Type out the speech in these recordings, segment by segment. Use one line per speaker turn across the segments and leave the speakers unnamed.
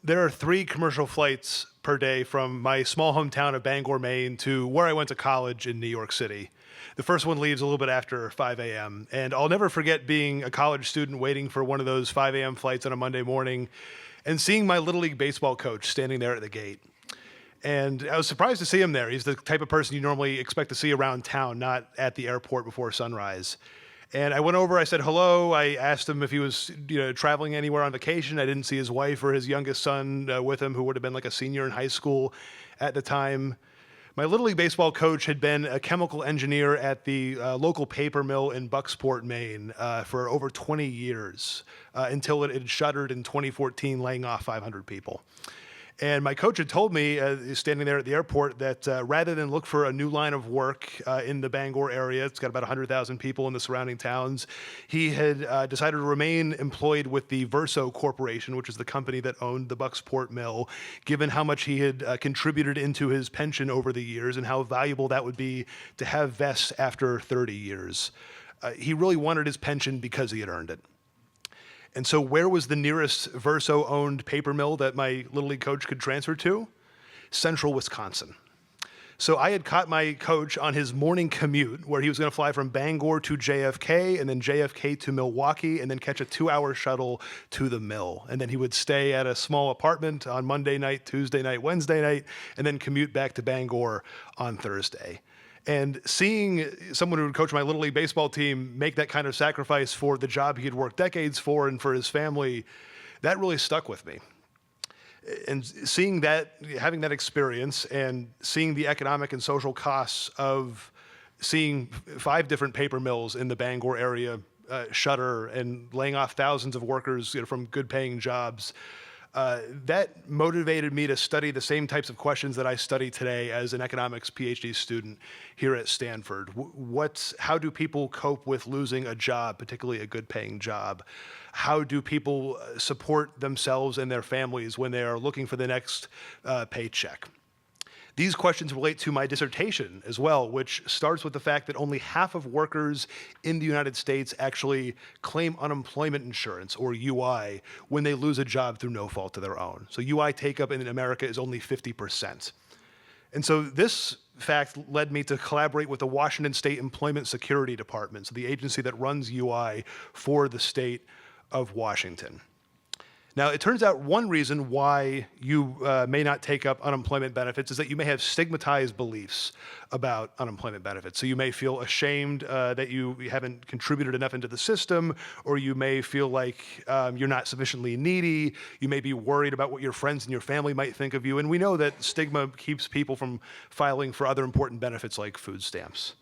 There are 3 commercial flights per day from my small hometown of Bangor, Maine, to where I went to college in New York City. The first one leaves a little bit after 5 a.m., and I'll never forget being a college student waiting for one of those 5 a.m. flights on a Monday morning and seeing my Little League baseball coach standing there at the gate. And I was surprised to see him there. He's the type of person you normally expect to see around town, not at the airport before sunrise. And I went over, I said hello. I asked him if he was traveling anywhere on vacation. I didn't see his wife or his youngest son with him, who would have been like a senior in high school at the time. My Little League baseball coach had been a chemical engineer at the local paper mill in Bucksport, Maine, for over 20 years, until it had shuttered in 2014, laying off 500 people. And my coach had told me, standing there at the airport, that rather than look for a new line of work in the Bangor area, it's got about 100,000 people in the surrounding towns, he had decided to remain employed with the Verso Corporation, which is the company that owned the Bucksport Mill, given how much he had contributed into his pension over the years and how valuable that would be to have vests after 30 years. He really wanted his pension because he had earned it. And so where was the nearest Verso-owned paper mill that my Little League coach could transfer to? Central Wisconsin. So I had caught my coach on his morning commute, where he was going to fly from Bangor to JFK, and then JFK to Milwaukee, and then catch a 2-hour shuttle to the mill. And then he would stay at a small apartment on Monday night, Tuesday night, Wednesday night, and then commute back to Bangor on Thursday. And seeing someone who would coach my Little League baseball team make that kind of sacrifice for the job he had worked decades for and for his family, that really stuck with me. And seeing that, having that experience and seeing the economic and social costs of seeing 5 different paper mills in the Bangor area shutter and laying off thousands of workers from good paying jobs, that motivated me to study the same types of questions that I study today as an economics PhD student here at Stanford. How do people cope with losing a job, particularly a good-paying job? How do people support themselves and their families when they are looking for the next paycheck? These questions relate to my dissertation as well, which starts with the fact that only half of workers in the United States actually claim unemployment insurance, or UI, when they lose a job through no fault of their own. So UI take-up in America is only 50%. And so this fact led me to collaborate with the Washington State Employment Security Department, so the agency that runs UI for the state of Washington. Now, it turns out one reason why you may not take up unemployment benefits is that you may have stigmatized beliefs about unemployment benefits. So you may feel ashamed that you haven't contributed enough into the system, or you may feel like you're not sufficiently needy. You may be worried about what your friends and your family might think of you. And we know that stigma keeps people from filing for other important benefits like food stamps.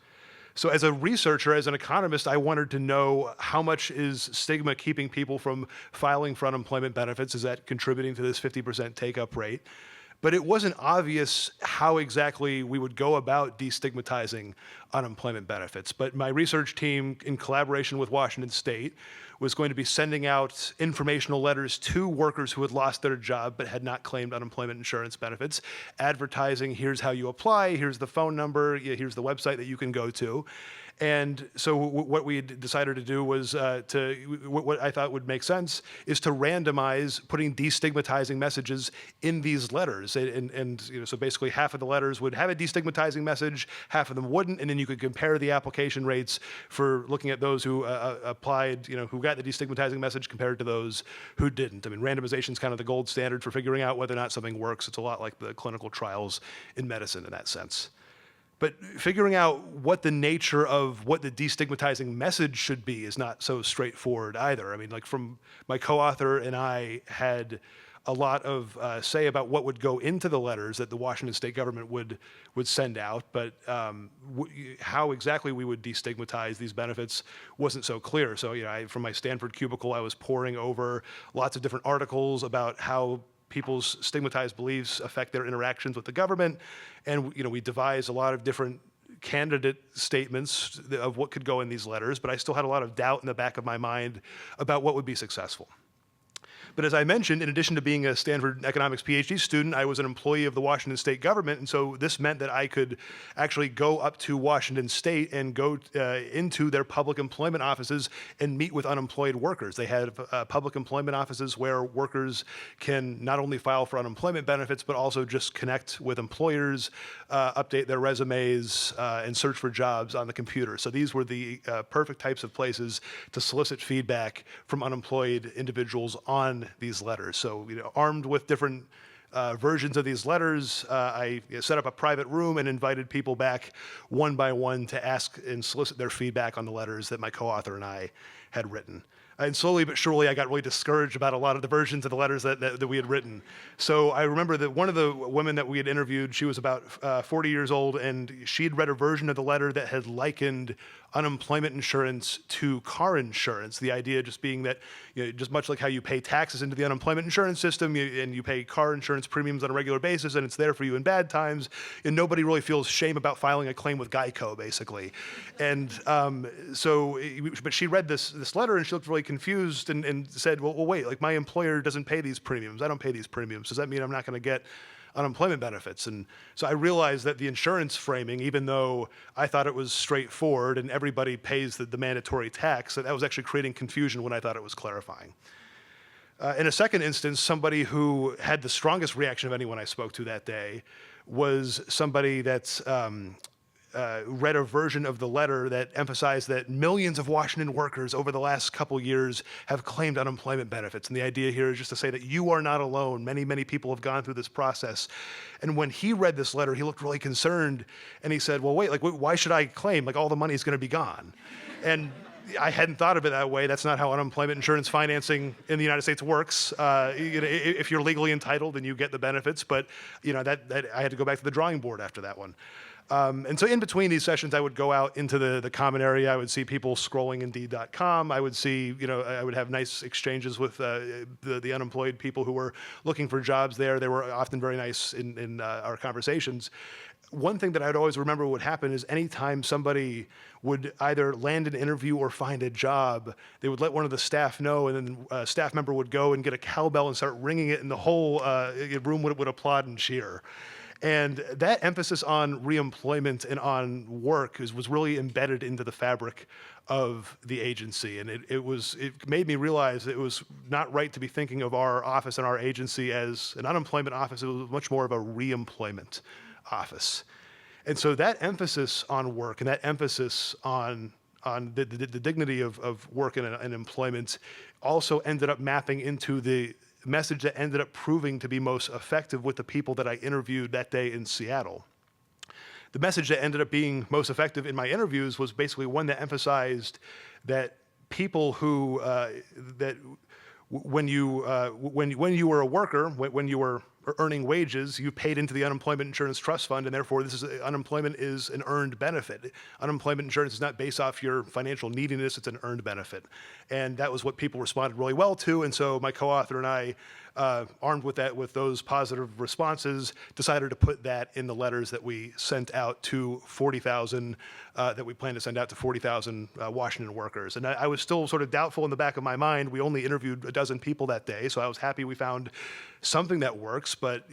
So as a researcher, as an economist, I wanted to know how much is stigma keeping people from filing for unemployment benefits? Is that contributing to this 50% take-up rate? But it wasn't obvious how exactly we would go about destigmatizing unemployment benefits. But my research team, in collaboration with Washington State, was going to be sending out informational letters to workers who had lost their job but had not claimed unemployment insurance benefits, advertising, here's how you apply, here's the phone number, here's the website that you can go to. And so what we decided to do was what I thought would make sense is to randomize putting destigmatizing messages in these letters. So basically half of the letters would have a destigmatizing message, half of them wouldn't, and then you could compare the application rates for looking at those who applied, who got the destigmatizing message compared to those who didn't. I mean, randomization is kind of the gold standard for figuring out whether or not something works. It's a lot like the clinical trials in medicine in that sense. But figuring out what the nature of what the destigmatizing message should be is not so straightforward either. I mean, like from my co-author and I had a lot of say about what would go into the letters that the Washington state government would send out, but how exactly we would destigmatize these benefits wasn't so clear. So, from my Stanford cubicle, I was poring over lots of different articles about how people's stigmatized beliefs affect their interactions with the government. And we devised a lot of different candidate statements of what could go in these letters, but I still had a lot of doubt in the back of my mind about what would be successful. But as I mentioned, in addition to being a Stanford economics PhD student, I was an employee of the Washington State government. And so this meant that I could actually go up to Washington State and go into their public employment offices and meet with unemployed workers. They had public employment offices where workers can not only file for unemployment benefits, but also just connect with employers, update their resumes, and search for jobs on the computer. So these were the perfect types of places to solicit feedback from unemployed individuals on these letters. So, armed with different versions of these letters, I set up a private room and invited people back one by one to ask and solicit their feedback on the letters that my co-author and I had written. And slowly but surely, I got really discouraged about a lot of the versions of the letters that we had written. So I remember that one of the women that we had interviewed, she was about 40 years old, and she'd read a version of the letter that had likened unemployment insurance to car insurance. The idea just being that, just much like how you pay taxes into the unemployment insurance system, and you pay car insurance premiums on a regular basis, and it's there for you in bad times, and nobody really feels shame about filing a claim with Geico, basically. And but she read this letter, and she looked really confused and said, well, wait, like my employer doesn't pay these premiums. I don't pay these premiums. Does that mean I'm not going to get unemployment benefits? And so I realized that the insurance framing, even though I thought it was straightforward and everybody pays the mandatory tax, that was actually creating confusion when I thought it was clarifying. In a second instance, somebody who had the strongest reaction of anyone I spoke to that day was somebody that's read a version of the letter that emphasized that millions of Washington workers over the last couple years have claimed unemployment benefits. And the idea here is just to say that you are not alone. Many, many people have gone through this process. And when he read this letter, he looked really concerned, and he said, well, wait, like, why should I claim? Like, all the money is going to be gone. And I hadn't thought of it that way. That's not how unemployment insurance financing in the United States works. If you're legally entitled, then you get the benefits. But that I had to go back to the drawing board after that one. And so in between these sessions, I would go out into the common area. I would see people scrolling Indeed.com. I would see, I would have nice exchanges with the unemployed people who were looking for jobs there. They were often very nice in our conversations. One thing that I'd always remember would happen is anytime somebody would either land an interview or find a job, they would let one of the staff know, and then a staff member would go and get a cowbell and start ringing it, and the whole room would applaud and cheer. And that emphasis on reemployment and on work was really embedded into the fabric of the agency. And it made me realize it was not right to be thinking of our office and our agency as an unemployment office. It was much more of a reemployment office. And so that emphasis on work and that emphasis on the dignity of work and employment also ended up mapping into the message that ended up proving to be most effective with the people that I interviewed that day in Seattle. The message that ended up being most effective in my interviews was basically one that emphasized that people who when you were a worker, when you were earning wages, you paid into the unemployment insurance trust fund, and therefore unemployment is an earned benefit. Unemployment insurance is not based off your financial neediness, it's an earned benefit. And that was what people responded really well to, and so my co-author and I, armed with those positive responses, decided to put that in the letters that we sent out to 40,000, that we plan to send out to 40,000 Washington workers. And I was still sort of doubtful in the back of my mind. We only interviewed a dozen people that day, so I was happy we found something that works, but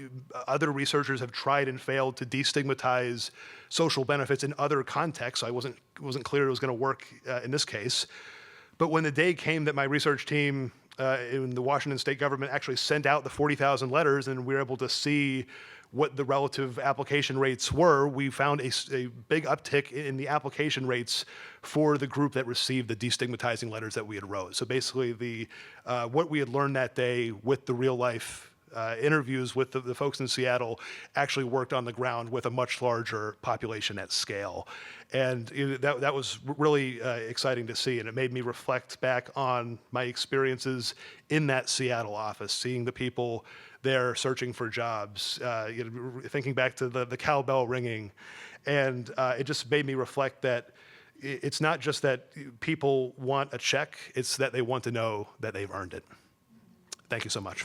other researchers have tried and failed to destigmatize social benefits in other contexts. So I wasn't clear it was going to work in this case. But when the day came that my research team in the Washington State government actually sent out the 40,000 letters, and we were able to see what the relative application rates were, we found a big uptick in the application rates for the group that received the destigmatizing letters that we had wrote. So basically, what we had learned that day with the real life interviews with the folks in Seattle actually worked on the ground with a much larger population at scale. And that was really exciting to see, and it made me reflect back on my experiences in that Seattle office, seeing the people there searching for jobs, thinking back to the cowbell ringing, and it just made me reflect that it's not just that people want a check, it's that they want to know that they've earned it. Thank you so much.